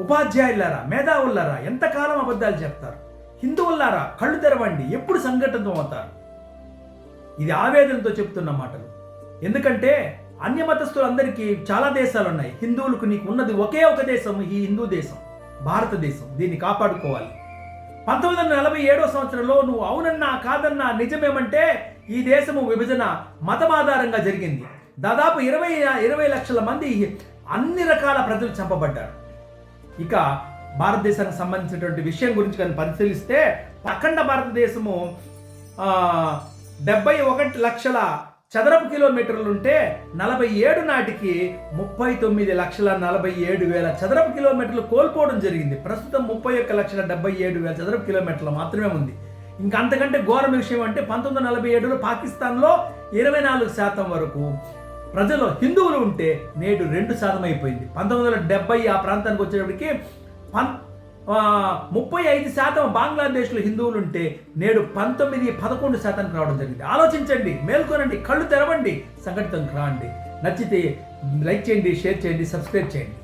ఉపాధ్యాయులారా, మేధావులారా ఎంతకాలం అబద్ధాలు చెప్తారు? హిందువులారా కళ్ళు తెరవండి, ఎప్పుడు సంఘటితం అవుతారు? ఇది ఆవేదనతో చెప్తున్న మాటలు. ఎందుకంటే అన్యమతస్థులందరికీ చాలా దేశాలు ఉన్నాయి. హిందువులకు నీకు ఉన్నది ఒకే ఒక దేశం, ఈ హిందూ దేశం, భారతదేశం. దీన్ని కాపాడుకోవాలి. 1947 సంవత్సరంలో నువ్వు అవునన్నా కాదన్నా నిజమేమంటే ఈ దేశము విభజన మతం ఆధారంగా జరిగింది. దాదాపు 20 లక్షల మంది అన్ని రకాల ప్రజలు చంపబడ్డారు. ఇక భారతదేశానికి సంబంధించినటువంటి విషయం గురించి కానీ పరిశీలిస్తే అఖండ భారతదేశము 71 లక్షల చదరపు కిలోమీటర్లు ఉంటే 47 నాటికి 39,47,000 చదరపు కిలోమీటర్లు కోల్పోవడం జరిగింది. ప్రస్తుతం 31,77,000 చదరపు కిలోమీటర్లు మాత్రమే ఉంది. ఇంకా అంతకంటే ఘోరం విషయం అంటే 1947లో పాకిస్తాన్లో 24% వరకు ప్రజలు హిందువులు ఉంటే నేడు 2% అయిపోయింది. 1970 ఆ ప్రాంతానికి వచ్చేటప్పటికి 35% బంగ్లాదేశ్లో హిందువులు ఉంటే నేడు 11% రావడం జరిగింది. ఆలోచించండి, మేల్కొనండి, కళ్ళు తెరవండి, సంఘటితం కాండి. నచ్చితే లైక్ చేయండి, షేర్ చేయండి, సబ్స్క్రైబ్ చేయండి.